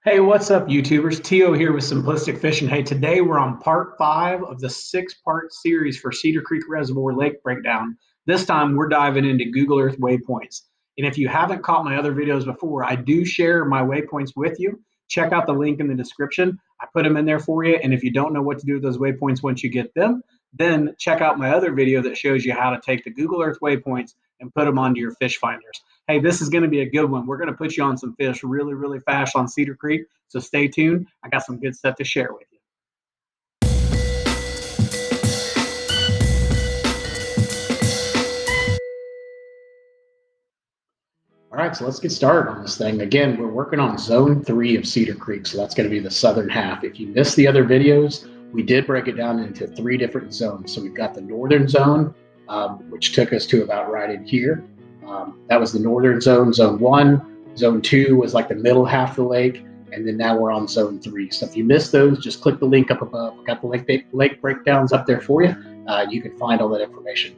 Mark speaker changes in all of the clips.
Speaker 1: Hey, what's up, YouTubers? Tio here with Simplistic Fishing. Hey, today we're on part 5 of the 6-part series for Cedar Creek Reservoir Lake Breakdown. This time we're diving into Google Earth waypoints. And if you haven't caught my other videos before, I do share my waypoints with you. Check out the link in the description. I put them in there for you. And if you don't know what to do with those waypoints once you get them, then check out my other video that shows you how to take the Google Earth waypoints and put them onto your fish finders. Hey, this is going to be a good one. We're going to put you on some fish really, really fast on Cedar Creek. So stay tuned. I got some good stuff to share with you. All right, so let's get started on this thing. Again, we're working on zone 3 of Cedar Creek, so that's going to be the southern half. If you missed the other videos, we did break it down into 3 different zones. So we've got the northern zone, which took us to about right in here. That was the northern zone, zone 1. Zone 2 was like the middle half of the lake, and then now we're on zone 3. So if you missed those, just click the link up above. We've got the lake breakdowns up there for you. You can find all that information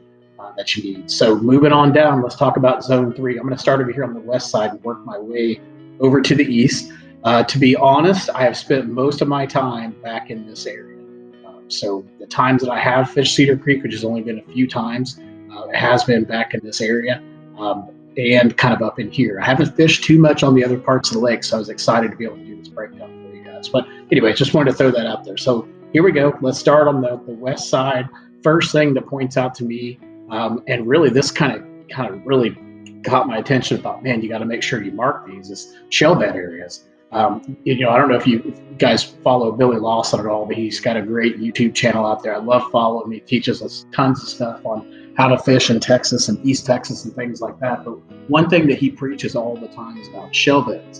Speaker 1: that you need. So moving on down, let's talk about zone 3. I'm going to start over here on the west side and work my way over to the east. To be honest, I have spent most of my time back in this area. So the times that I have fished Cedar Creek, which has only been a few times, it has been back in this area and kind of up in here. I haven't fished too much on the other parts of the lake, so I was excited to be able to do this breakdown for you guys. But anyway, just wanted to throw that out there. So here we go. Let's start on the west side. First thing that points out to me, and really this kind of really caught my attention about, man, you got to make sure you mark these, is shell bed areas. I don't know if you guys follow Billy Lawson at all, but he's got a great YouTube channel out there. I love following him. He teaches us tons of stuff on how to fish in Texas and East Texas and things like that. But one thing that he preaches all the time is about shell beds.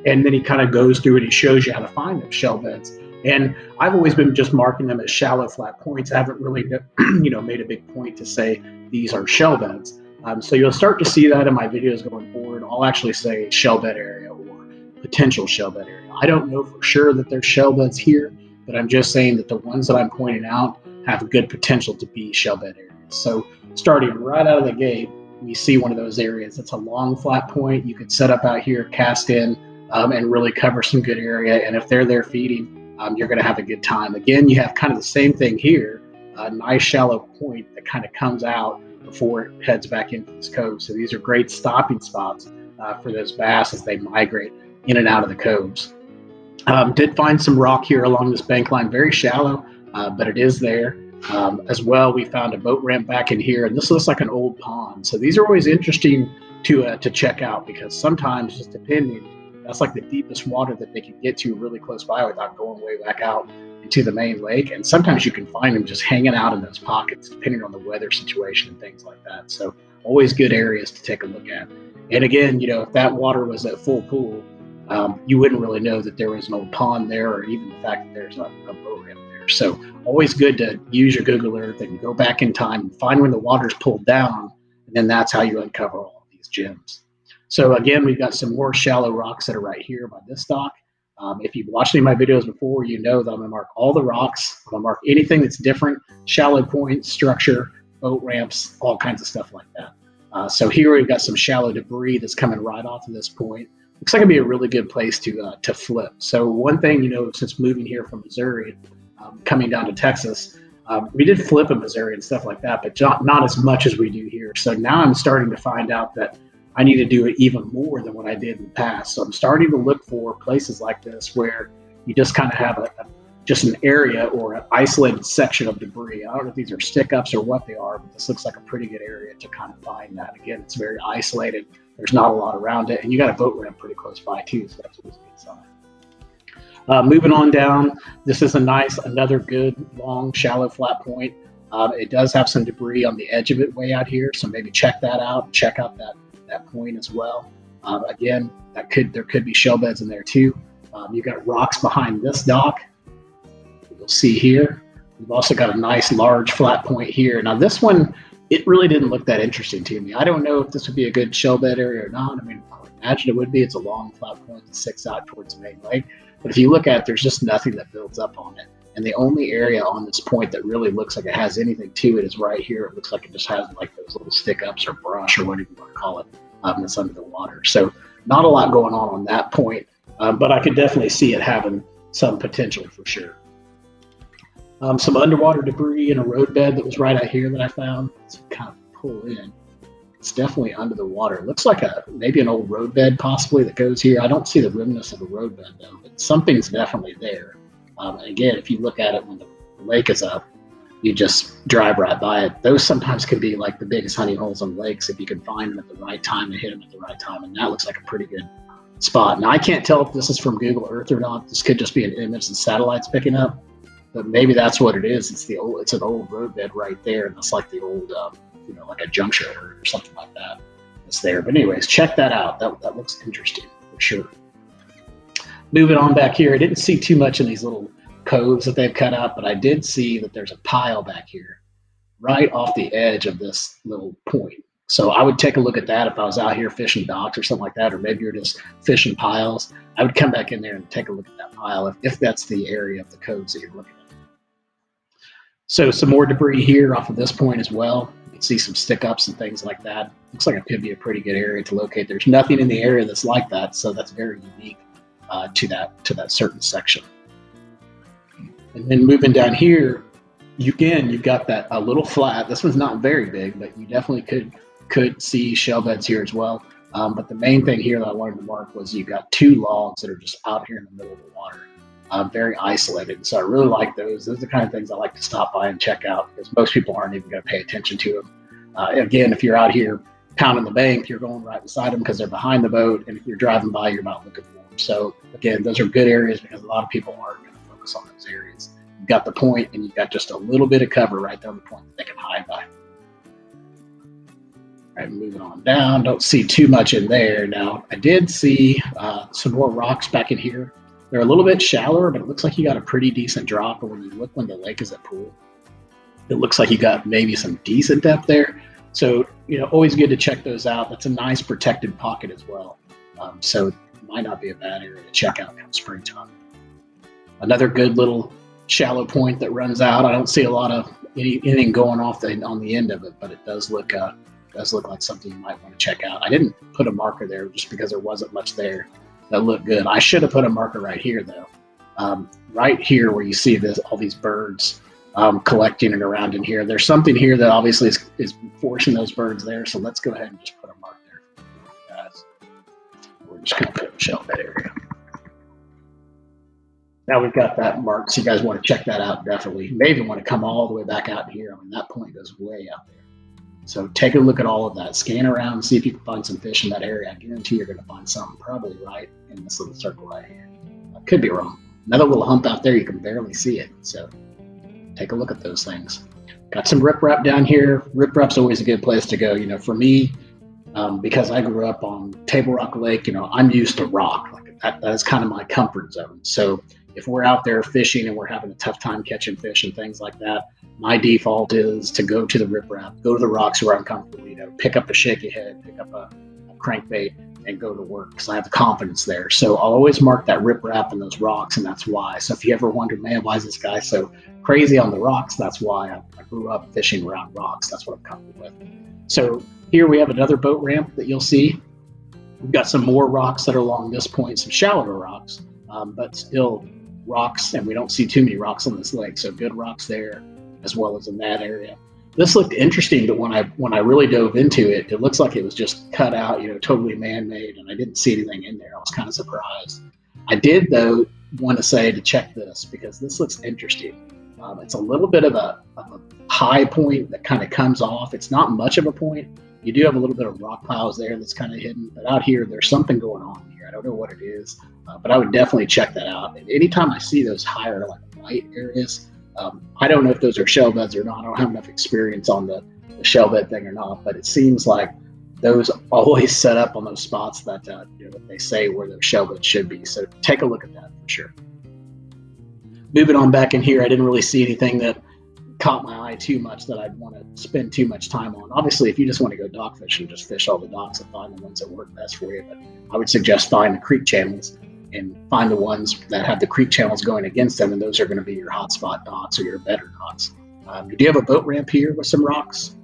Speaker 1: And then he kind of goes through and he shows you how to find those shell beds. And I've always been just marking them as shallow flat points. I haven't really, made a big point to say these are shell beds. So you'll start to see that in my videos going forward. I'll actually say shell bed area or potential shell bed area. I don't know for sure that there's shell beds here, but I'm just saying that the ones that I'm pointing out have a good potential to be shell bed areas. So starting right out of the gate, we see one of those areas. It's a long flat point. You could set up out here, cast in, and really cover some good area. And if they're there feeding, you're going to have a good time. Again, you have kind of the same thing here, a nice shallow point that kind of comes out before it heads back into this cove. So these are great stopping spots for those bass as they migrate in and out of the coves. Did find some rock here along this bank line, very shallow, but it is there. As well, we found a boat ramp back in here, and this looks like an old pond. So these are always interesting to check out, because sometimes, just depending, that's like the deepest water that they can get to really close by without going way back out into the main lake. And sometimes you can find them just hanging out in those pockets, depending on the weather situation and things like that. So always good areas to take a look at. And again, if that water was at full pool, you wouldn't really know that there was an old pond there, or even the fact that there's a boat ramp there. So always good to use your Google Earth and go back in time and find when the water's pulled down, and then that's how you uncover all of these gems. So again, we've got some more shallow rocks that are right here by this dock. If you've watched any of my videos before, you know that I'm going to mark all the rocks. I'm going to mark anything that's different, shallow points, structure, boat ramps, all kinds of stuff like that. So here we've got some shallow debris that's coming right off of this point. Looks like it'd be a really good place to flip. So one thing, since moving here from Missouri, coming down to Texas, we did flip in Missouri and stuff like that, but not as much as we do here. So now I'm starting to find out that I need to do it even more than what I did in the past. So I'm starting to look for places like this where you just kind of have just an area or an isolated section of debris. I don't know if these are stick-ups or what they are, but this looks like a pretty good area to kind of find that. Again, it's very isolated. There's not a lot around it, and you got a boat ramp pretty close by too, so that's always a good sign. Moving on down, this is another good, long, shallow, flat point. It does have some debris on the edge of it way out here, so maybe check that out. Check out that point as well. Again, there could be shell beds in there too. You've got rocks behind this dock. You'll see here. We've also got a nice large flat point here. Now this one, it really didn't look that interesting to me. I don't know if this would be a good shell bed area or not. I mean, I would imagine it would be. It's a long flat point that sticks out towards the main lake. But if you look at it, there's just nothing that builds up on it. And the only area on this point that really looks like it has anything to it is right here. It looks like it just has like those little stick-ups or brush or whatever you want to call it that's under the water. So not a lot going on that point. But I could definitely see it having some potential for sure. Some underwater debris in a roadbed that was right out here that I found. Let's kind of pull in. It's definitely under the water. It looks like maybe an old roadbed possibly that goes here. I don't see the remnants of a roadbed though, but something's definitely there. And again, if you look at it when the lake is up, you just drive right by it. Those sometimes can be like the biggest honey holes on lakes if you can find them at the right time and hit them at the right time. And that looks like a pretty good spot. Now I can't tell if this is from Google Earth or not. This could just be an image the satellite's picking up, but maybe that's what it is. It's an old roadbed right there, and that's like the old, like a juncture or something like that. It's there. But anyways, check that out. That looks interesting for sure. Moving on back here, I didn't see too much in these little coves that they've cut out, but I did see that there's a pile back here right off the edge of this little point. So I would take a look at that if I was out here fishing docks or something like that, or maybe you're just fishing piles. I would come back in there and take a look at that pile if that's the area of the coves that you're looking at. So some more debris here off of this point as well. You can see some stick-ups and things like that. Looks like it could be a pretty good area to locate. There's nothing in the area that's like that, so that's very unique to that certain section. And then moving down here, you've got that a little flat. This one's not very big, but you definitely could see shell beds here as well. But the main thing here that I wanted to mark was you've got two logs that are just out here in the middle of the water, very isolated. So I really like those. Those are the kind of things I like to stop by and check out because most people aren't even going to pay attention to them. Again, if you're out here pounding the bank, you're going right beside them because they're behind the boat. And if you're driving by, you're not looking for them. So again, those are good areas because a lot of people aren't going to focus on those areas. You've got the point and you've got just a little bit of cover right there on the point that they can hide by. All right, moving on down. Don't see too much in there. Now, I did see some more rocks back in here. They're a little bit shallower, but it looks like you got a pretty decent drop. But when you look when the lake is at pool, it looks like you got maybe some decent depth there. So, always good to check those out. That's a nice protected pocket as well. So it might not be a bad area to check out come springtime. Another good little shallow point that runs out. I don't see a lot of anything going off on the end of it, but it does look like something you might want to check out. I didn't put a marker there just because there wasn't much there that looked good. I should have put a marker right here though. Right here where you see all these birds collecting and around in here. There's something here that obviously is forcing those birds there. So let's go ahead and just put a mark there, guys. We're just going to put a shell bed area. Now we've got that marked, so you guys want to check that out definitely. You may even want to come all the way back out here. I mean, that point goes way out there. So take a look at all of that. Scan around, see if you can find some fish in that area. I guarantee you're going to find something probably right in this little circle right here. I could be wrong. Another little hump out there, you can barely see it. So take a look at those things. Got some riprap down here. Riprap's always a good place to go. For me, because I grew up on Table Rock Lake, I'm used to rock. Like that is kind of my comfort zone. So if we're out there fishing and we're having a tough time catching fish and things like that, my default is to go to the riprap, go to the rocks where I'm comfortable, pick up a shaky head, pick up a crankbait and go to work because I have the confidence there. So I'll always mark that riprap and those rocks, and that's why. So if you ever wonder, man, why is this guy so crazy on the rocks? That's why. I grew up fishing around rocks. That's what I'm comfortable with. So here we have another boat ramp that you'll see. We've got some more rocks that are along this point, some shallower rocks, but still rocks, and we don't see too many rocks on this lake. So good rocks there as well as in that area. This looked interesting, but when I really dove into it, it looks like it was just cut out, totally man-made, and I didn't see anything in there. I was kind of surprised. I did, though, want to say to check this because this looks interesting. It's a little bit of a high point that kind of comes off. It's not much of a point. You do have a little bit of rock piles there that's kind of hidden, but out here, there's something going on here. I don't know what it is, but I would definitely check that out. And anytime I see those higher, like white areas, I don't know if those are shell beds or not. I don't have enough experience on the shell bed thing or not, but it seems like those always set up on those spots that that they say where those shell beds should be. So take a look at that for sure. Moving on back in here, I didn't really see anything that caught my eye too much that I'd want to spend too much time on. Obviously, if you just want to go dock fishing, just fish all the docks and find the ones that work best for you. But I would suggest find the creek channels and find the ones that have the creek channels going against them, and those are going to be your hotspot docks or your better docks. You do have a boat ramp here with some rocks.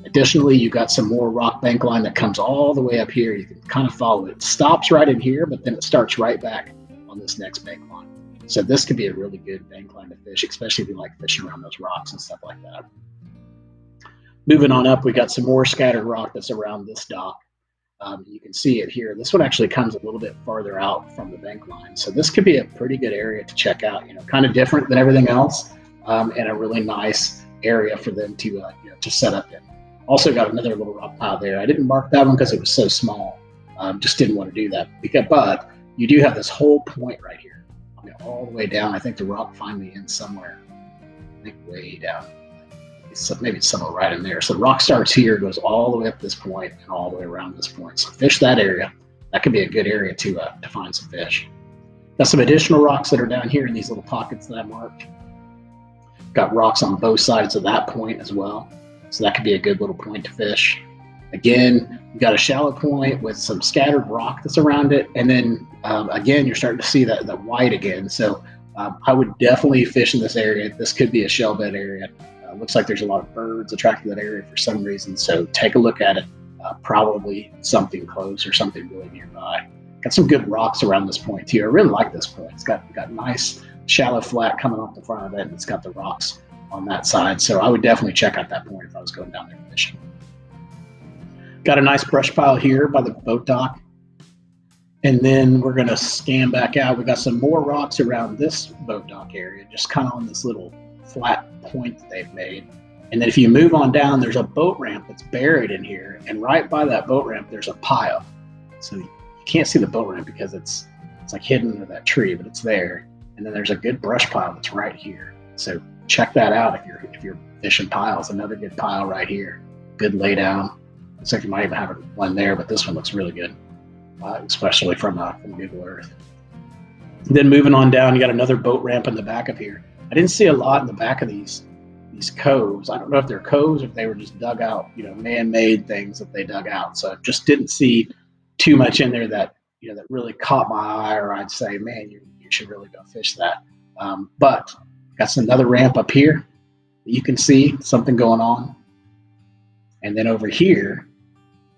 Speaker 1: Additionally, you've got some more rock bank line that comes all the way up here. You can kind of follow it. It stops right in here, but then it starts right back on this next bank line. So this could be a really good bank line to fish, especially if you like fishing around those rocks and stuff like that. Moving on up, we got some more scattered rock that's around this dock. You can see it here. This one actually comes a little bit farther out from the bank line. So this could be a pretty good area to check out, kind of different than everything else, and a really nice area for them to, to set up in. Also got another little rock pile there. I didn't mark that one because it was so small. Just didn't want to do that. But you do have this whole point right here. All the way down. I think the rock finally ends somewhere. I think way down. Maybe it's somewhere right in there. So the rock starts here, goes all the way up this point, and all the way around this point. So fish that area. That could be a good area to find some fish. Got some additional rocks that are down here in these little pockets that I marked. Got rocks on both sides of that point as well. So that could be a good little point to fish. Again, you got a shallow point with some scattered rock that's around it. And then again, you're starting to see that white again. So I would definitely fish in this area. This could be a shell bed area. Looks like there's a lot of birds attracted to that area for some reason. So take a look at it. Probably something close or something really nearby. Got some good rocks around this point too. I really like this point. It's got nice shallow flat coming off the front of it, and it's got the rocks on that side. So I would definitely check out that point if I was going down there fishing. Got a nice brush pile here by the boat dock. And then we're going to scan back out. We got some more rocks around this boat dock area, just kind of on this little flat point that they've made. And then if you move on down, there's a boat ramp that's buried in here. And right by that boat ramp, there's a pile. So you can't see the boat ramp because it's like hidden under that tree, but it's there. And then there's a good brush pile that's right here. So check that out if you're fishing piles. Another good pile right here. Good lay down. Looks like you might even have one there, but this one looks really good, especially from Google Earth. Then moving on down, you got another boat ramp in the back of here. I didn't see a lot in the back of these coves. I don't know if they're coves or if they were just dug out, man-made things that they dug out. So I just didn't see too much in there that that really caught my eye, or I'd say, man, you should really go fish that. But got another ramp up here. You can see something going on. And then over here,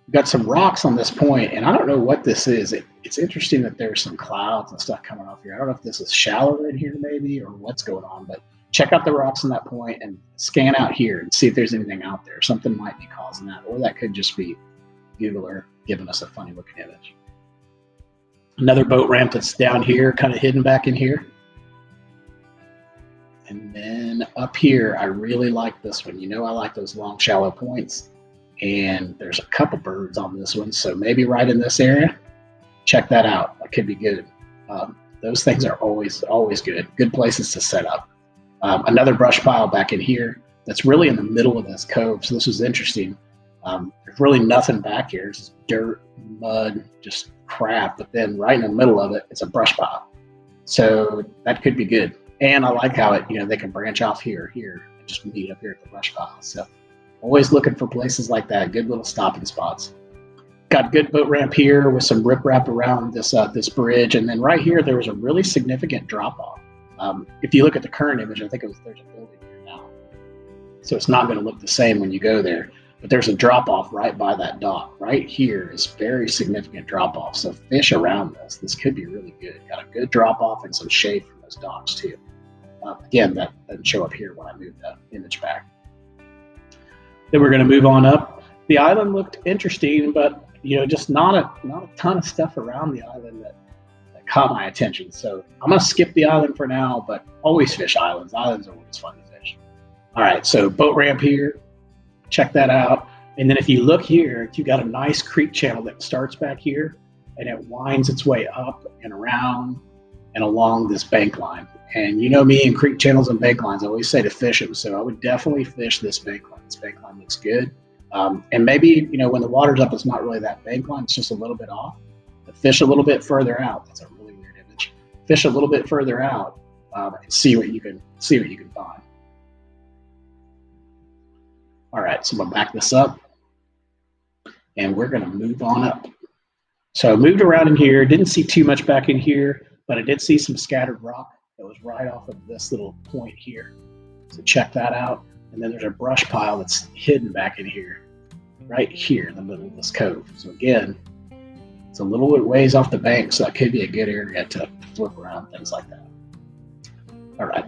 Speaker 1: we've got some rocks on this point, and I don't know what this is. It's interesting that there's some clouds and stuff coming off here. I don't know if this is shallow in here maybe, or what's going on, but check out the rocks on that point and scan out here and see if there's anything out there. Something might be causing that, or that could just be Google Earth giving us a funny looking image. Another boat ramp that's down here, kind of hidden back in here. And then up here, I really like this one. I like those long, shallow points. And there's a couple birds on this one, so maybe right in this area. Check that out. That could be good. Those things are always good. Good places to set up. Another brush pile back in here that's really in the middle of this cove. So this was interesting. There's really nothing back here. It's just dirt, mud, just crap. But then right in the middle of it, it's a brush pile. So that could be good. And I like how they can branch off here, and just meet up here at the brush pile. So always looking for places like that, good little stopping spots. Got a good boat ramp here with some riprap around this bridge. And then right here, there was a really significant drop off. If you look at the current image, I think there's a building here now. So it's not going to look the same when you go there. But there's a drop off right by that dock. Right here is very significant drop off. So fish around this. This could be really good. Got a good drop off and some shade from those docks too. Again, that doesn't show up here when I move the image back. Then we're going to move on up. The island looked interesting, but just not a ton of stuff around the island that caught my attention. So I'm going to skip the island for now, but always fish islands. Islands are always fun to fish. All right, so boat ramp here. Check that out. And then if you look here, you got a nice creek channel that starts back here, and it winds its way up and around and along this bank line. And me and creek channels and bank lines, I always say to fish them. So I would definitely fish this bank line. This bank line looks good. And maybe, when the water's up, it's not really that bank line. It's just a little bit off. But fish a little bit further out. That's a really weird image. Fish a little bit further out and see what you can find. All right, so I'm going to back this up. And we're going to move on up. So I moved around in here. Didn't see too much back in here, but I did see some scattered rock that was right off of this little point here. So check that out. And then there's a brush pile that's hidden back in here. right here in the middle of this cove. So again, it's a little bit ways off the bank, so that could be a good area to flip around, things like that. All right,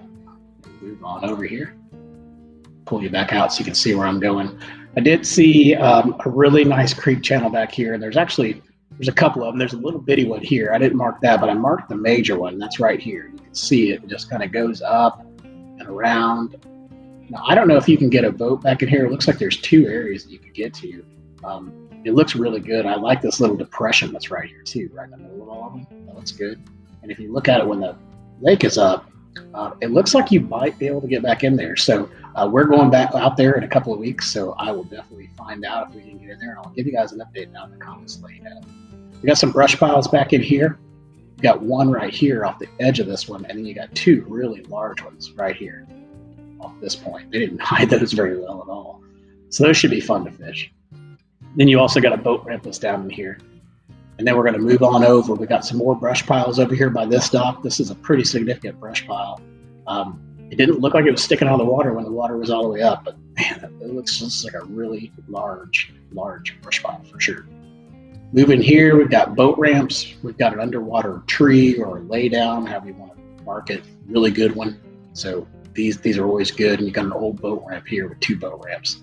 Speaker 1: move on over here. Pull you back out so you can see where I'm going. I did see a really nice creek channel back here, and there's a couple of them. There's a little bitty one here. I didn't mark that, but I marked the major one. That's right here. You can see it just kind of goes up and around. Now, I don't know if you can get a boat back in here. It looks like there's 2 areas that you could get to. It looks really good. I like this little depression that's right here too, right in the middle of all of them. That looks good. And if you look at it when the lake is up, it looks like you might be able to get back in there. So we're going back out there in a couple of weeks, so I will definitely find out if we can get in there, and I'll give you guys an update down in the comments later. We got some brush piles back in here. We got one right here off the edge of this one, and then you got 2 really large ones right here off this point. They didn't hide those very well at all. So those should be fun to fish. Then you also got a boat ramp that's down in here. And then we're going to move on over. We got some more brush piles over here by this dock. This is a pretty significant brush pile. It didn't look like it was sticking out of the water when the water was all the way up, but man, it looks just like a really large brush pile for sure. Moving here, we've got boat ramps. We've got an underwater tree or a lay down, however you want to mark it. Really good one. So these are always good. And you got an old boat ramp here with 2 boat ramps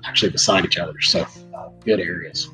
Speaker 1: actually beside each other. So good areas.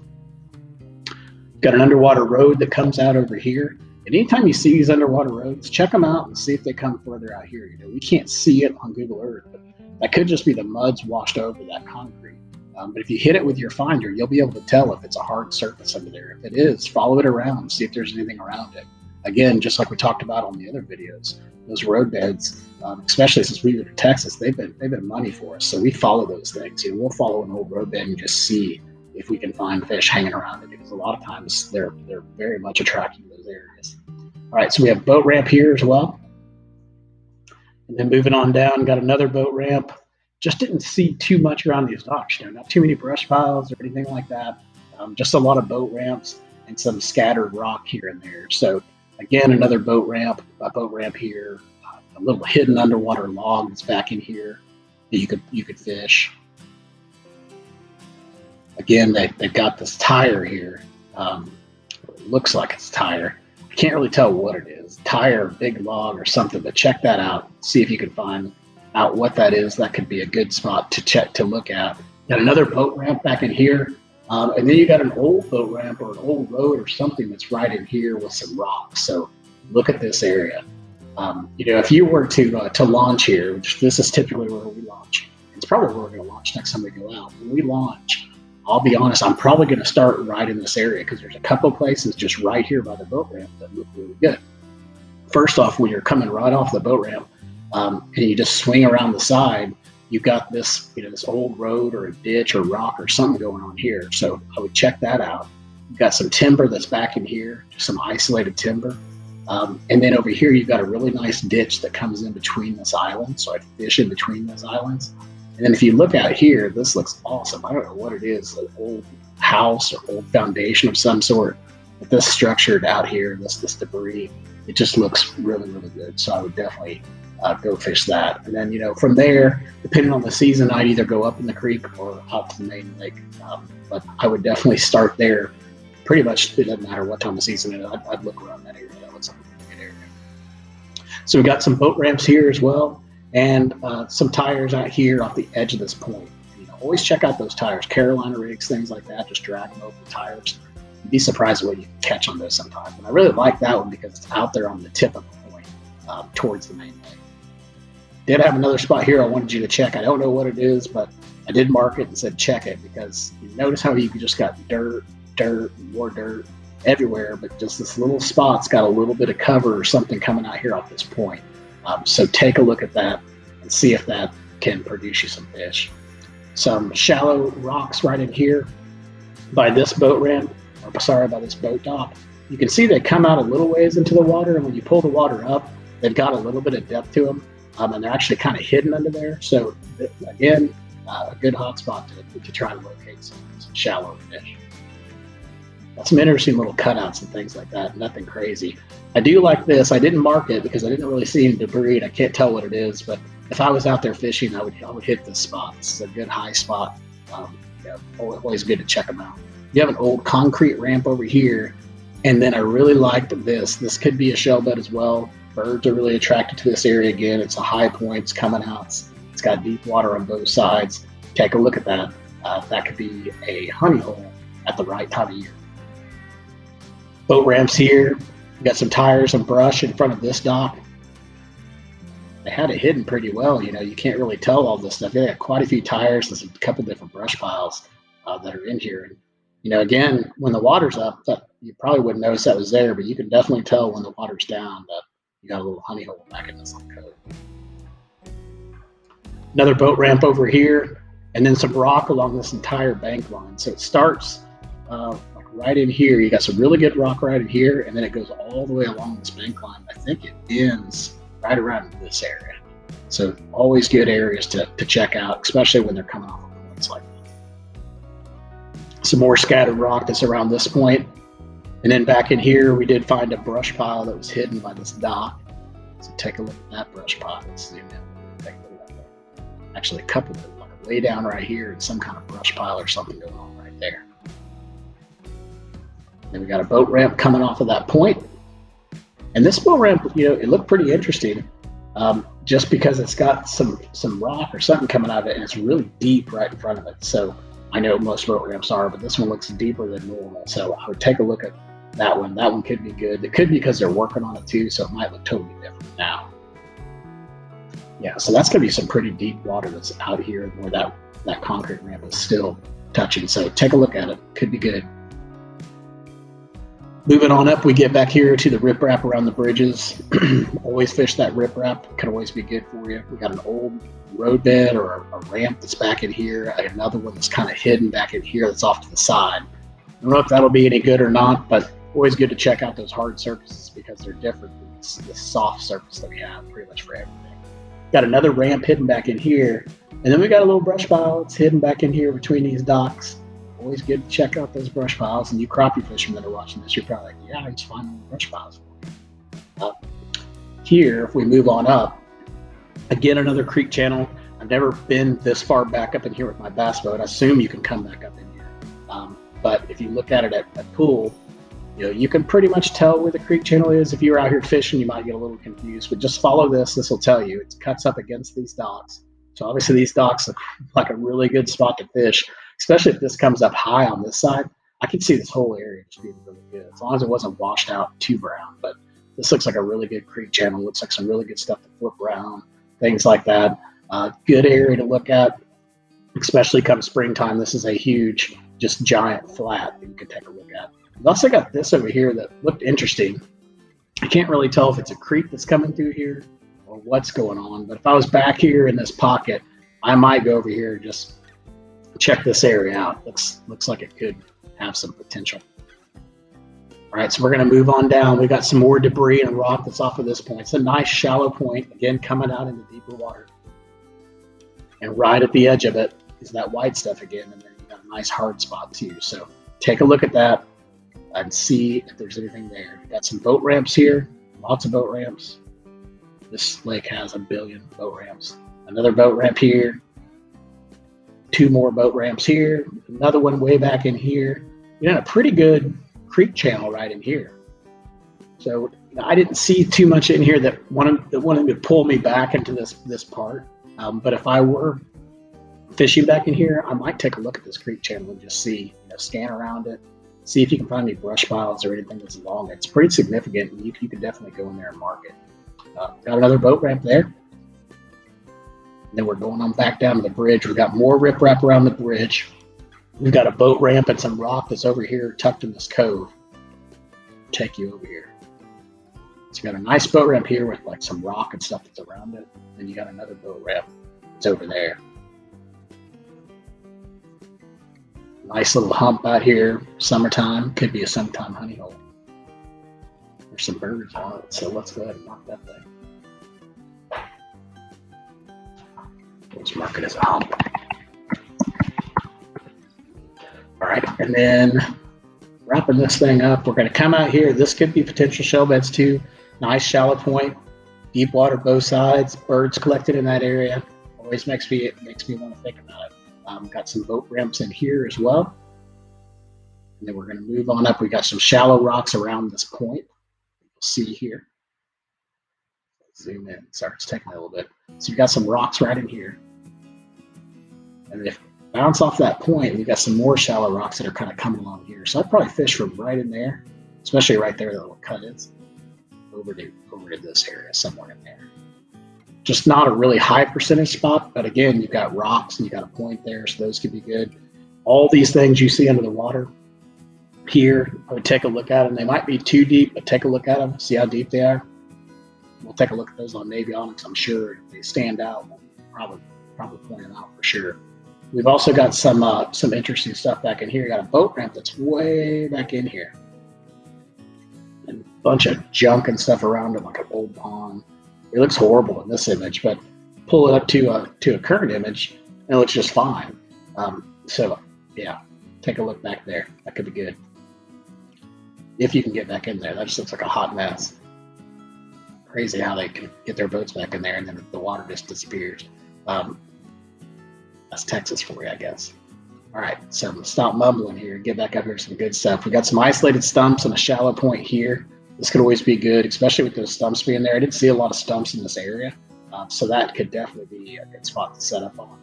Speaker 1: Got an underwater road that comes out over here. And anytime you see these underwater roads, check them out and see if they come further out here. You know, we can't see it on Google Earth, but that could just be the mud's washed over that concrete. But if you hit it with your finder, you'll be able to tell if it's a hard surface under there. If it is, follow it around, see if there's anything around it. Again, just like we talked about on the other videos, those road beds, especially since we moved to Texas, they've been money for us. So we follow those things. You know, we'll follow an old road bed and just see if we can find fish hanging around it, because a lot of times they're very much attracted to those areas. All right, so we have boat ramp here as well. And then moving on down, got another boat ramp. Just didn't see too much around these docks, you know, not too many brush piles or anything like that. Just a lot of boat ramps and some scattered rock here and there. So again, another boat ramp, a boat ramp here, a little hidden underwater log that's back in here that you could fish. Again, they've got this tire here. It looks like it's a tire. I can't really tell what it is. Tire, big log or something, but check that out. See if you can find out what that is. That could be a good spot to look at. Got another boat ramp back in here. And then you got an old boat ramp or an old road or something that's right in here with some rocks. So look at this area. You know, if you were to launch here, which this is typically where we launch, it's probably where we're going to launch next time we go out. When we launch, I'll be honest, I'm probably going to start right in this area because there's a couple places just right here by the boat ramp that look really good. First off, when you're coming right off the boat ramp and you just swing around the side, you've got this, you know, this old road or a ditch or rock or something going on here. So I would check that out. You've got some timber that's back in here, just some isolated timber. And then over here, you've got a really nice ditch that comes in between this island. So I fish in between those islands. And then if you look out here, this looks awesome. I don't know what it is, an old house or old foundation of some sort. But this structured out here, this debris, it just looks really, really good. So I would definitely go fish that. And then, you know, from there, depending on the season, I'd either go up in the creek or out to the main lake. But I would definitely start there. Pretty much, it doesn't matter what time of season it is. I'd look around that area. That looks like a good area. So we got some boat ramps here as well, and some tires out here off the edge of this point. You know, always check out those tires, Carolina rigs, things like that. Just drag them over the tires. You'd be surprised what you can catch on those sometimes. And I really like that one because it's out there on the tip of the point towards the main lake. Did have another spot here I wanted you to check. I don't know what it is, but I did mark it and said check it because you notice how you just got dirt, more dirt everywhere, but just this little spot's got a little bit of cover or something coming out here off this point. So take a look at that and see if that can produce you some fish. Some shallow rocks right in here by this boat ramp, or sorry, by this boat dock. You can see they come out a little ways into the water, and when you pull the water up, they've got a little bit of depth to them, and they're actually kind of hidden under there. So again, a good hot spot to try to locate some shallow fish. Got some interesting little cutouts and things like that, nothing crazy. I do like this. I didn't mark it because I didn't really see any debris and I can't tell what it is, but if I was out there fishing, I would hit this spot. It's a good high spot. always good to check them out. You have an old concrete ramp over here, and then I really liked this. This could be a shell bed as well. Birds are really attracted to this area. Again, it's a high point, it's coming out. It's got deep water on both sides. Take a look at that. That could be a honey hole at the right time of year. Boat ramps here. We got some tires and brush in front of this dock. They had it hidden pretty well. You can't really tell all this stuff. They got quite a few tires. There's a couple different brush piles that are in here. And, again, when the water's up, you probably wouldn't notice that was there, but you can definitely tell when the water's down that you got a little honey hole back in this little cove. Another boat ramp over here, and then some rock along this entire bank line. So it starts like right in here. You got some really good rock right in here, and then it goes all the way along this bank line. I think it ends right around this area. So always good areas to check out, especially when they're coming off of points like that. Some more scattered rock that's around this point. And then back in here, we did find a brush pile that was hidden by this dock. So take a look at that brush pile. Let's zoom in. Take a look at that. Actually, a couple of them, like way down right here, and some kind of brush pile or something going on right there. Then we got a boat ramp coming off of that point. And this boat ramp, it looked pretty interesting, just because it's got some rock or something coming out of it, and it's really deep right in front of it. So I know most boat ramps are, but this one looks deeper than normal. So I would take a look at that one. That one could be good. It could be because they're working on it too, so it might look totally different now. Yeah, so that's going to be some pretty deep water that's out here where that concrete ramp is still touching. So take a look at it. Could be good. Moving on up, we get back here to the riprap around the bridges. Always fish that riprap. Can always be good for you. We got an old roadbed or a ramp that's back in here. Another one that's kind of hidden back in here that's off to the side. I don't know if that'll be any good or not, but always good to check out those hard surfaces because they're different than the soft surface that we have pretty much for everything. Got another ramp hidden back in here. And then we got a little brush pile that's hidden back in here between these docks. Always good to check out those brush piles. And you crappie fishermen that are watching this, you're probably like, yeah, I just find brush piles. Here, if we move on up, again, another creek channel. I've never been this far back up in here with my bass boat. I assume you can come back up in here. But if you look at it at pool, you can pretty much tell where the creek channel is. If you're out here fishing, you might get a little confused, but just follow this. This will tell you. It cuts up against these docks. So obviously these docks look like a really good spot to fish, especially if this comes up high on this side. I can see this whole area just being really good, as long as it wasn't washed out too brown. But this looks like a really good creek channel. Looks like some really good stuff to flip around, things like that. Good area to look at, especially come springtime. This is a huge, just giant flat that you can take a look at. We've also got this over here that looked interesting. I can't really tell if it's a creek that's coming through here or what's going on, but if I was back here in this pocket, I might go over here and just check this area out. Looks like it could have some potential. All right, so we're going to move on down. We got some more debris and rock that's off of this point. It's a nice shallow point, again, coming out into deeper water. And right at the edge of it is that white stuff again, and then you got a nice hard spot too. So take a look at that and see if there's anything there. Got some boat ramps here, lots of boat ramps. This lake has a billion boat ramps. Another boat ramp here. Two more boat ramps here. Another one way back in here. You got a pretty good creek channel right in here. So I didn't see too much in here that wanted to pull me back into this part. But if I were fishing back in here, I might take a look at this creek channel and just see, scan around it, see if you can find any brush piles or anything that's along it. It's pretty significant, and you can definitely go in there and mark it. Got another boat ramp there. And then we're going on back down to the bridge. We've got more riprap around the bridge. We've got a boat ramp and some rock that's over here tucked in this cove. Take you over here. So you got a nice boat ramp here with like some rock and stuff that's around it. Then you got another boat ramp that's over there. Nice little hump out here. Summertime. Could be a summertime honey hole. There's some birds on it, so let's go ahead and mark that thing. Let's mark it as a hump. All right, and then wrapping this thing up, we're going to come out here. This could be potential shell beds too. Nice shallow point, deep water both sides, birds collected in that area. Always makes me want to think about it. Got some boat ramps in here as well. And then we're going to move on up. We got some shallow rocks around this point. You'll see here. Zoom in. Sorry, it's taking a little bit. So you got some rocks right in here. And if you bounce off that point, we got some more shallow rocks that are kind of coming along here. So I'd probably fish from right in there, especially right there, the little cut is, over to this area, somewhere in there. Just not a really high percentage spot, but again, you've got rocks and you got a point there, so those could be good. All these things you see under the water here, I would take a look at them. They might be too deep, but take a look at them, see how deep they are. We'll take a look at those on Navionics. I'm sure if they stand out, we'll probably point them out for sure. We've also got some interesting stuff back in here. You got a boat ramp that's way back in here. And a bunch of junk and stuff around it, like an old pond. It looks horrible in this image, but pull it up to a current image, and it looks just fine. So yeah, take a look back there. That could be good. If you can get back in there, that just looks like a hot mess. Crazy how they can get their boats back in there and then the water just disappears. That's Texas for you, I guess. All right, so I'm gonna stop mumbling here and get back up here to some good stuff. We got some isolated stumps and a shallow point here. This could always be good, especially with those stumps being there. I didn't see a lot of stumps in this area, so that could definitely be a good spot to set up on.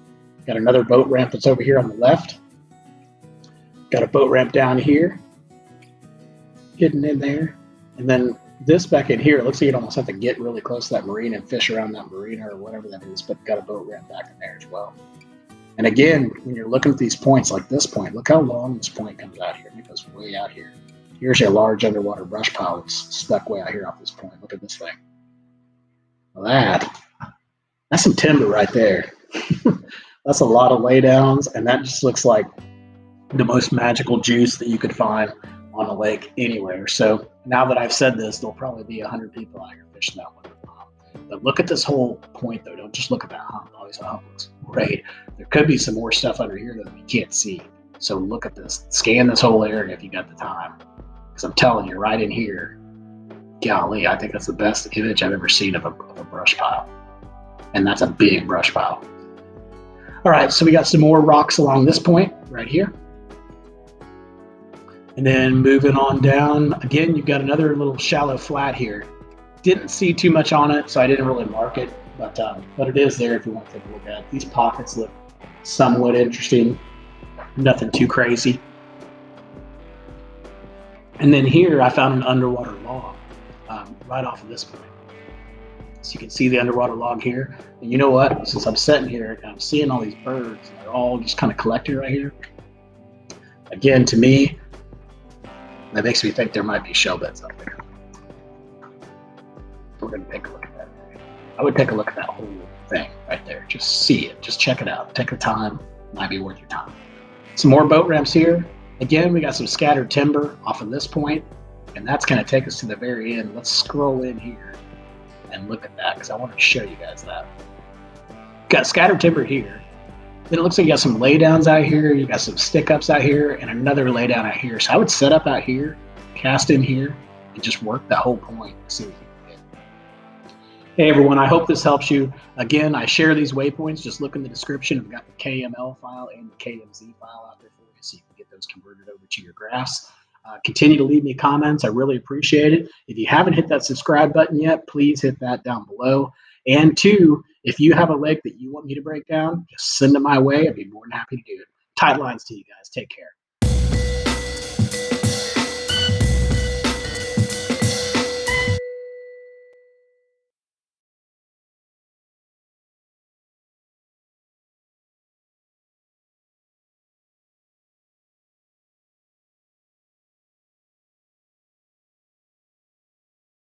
Speaker 1: Got another boat ramp that's over here on the left. Got a boat ramp down here, hidden in there. And then this back in here, it looks like you'd almost have to get really close to that marina and fish around that marina or whatever that is, but got a boat ramp back in there as well. And again, when you're looking at these points like this point, look how long this point comes out here. It goes way out here. Here's your large underwater brush pile that's stuck way out here off this point. Look at this thing. Well, that's some timber right there. That's a lot of laydowns, and that just looks like the most magical juice that you could find on a lake anywhere. So now that I've said this, there'll probably be 100 people out here fishing that one. But look at this whole point, though. Don't just look at that hump. Always a hump looks great. There could be some more stuff under here that we can't see. So look at this. Scan this whole area if you got the time. Because I'm telling you, right in here, golly, I think that's the best image I've ever seen of a brush pile. And that's a big brush pile. All right, so we got some more rocks along this point right here. And then moving on down, again, you've got another little shallow flat here. Didn't see too much on it, so I didn't really mark it, but it is there if you want to take a look at it. These pockets look somewhat interesting, nothing too crazy. And then here I found an underwater log right off of this point. So you can see the underwater log here. And you know what? Since I'm sitting here and I'm seeing all these birds, and they're all just kind of collected right here. Again, to me, that makes me think there might be shell beds out there. We're going to take a look at that. I would take a look at that whole thing right there. Just see it. Just check it out. Take the time. Might be worth your time. Some more boat ramps here. Again, we got some scattered timber off of this point, and that's going to take us to the very end. Let's scroll in here and look at that because I want to show you guys that. Got scattered timber here. Then it looks like you got some laydowns out here. You got some stick-ups out here and another laydown out here. So I would set up out here, cast in here, and just work that whole point and see what you can get. Hey everyone, I hope this helps you. Again, I share these waypoints. Just look in the description. I've got the KML file and the KMZ file out there for you so you can get those converted over to your graphs. Continue to leave me comments. I really appreciate it. If you haven't hit that subscribe button yet, please hit that down below. And two, if you have a lake that you want me to break down, just send it my way. I'd be more than happy to do it. Tight lines to you guys. Take care.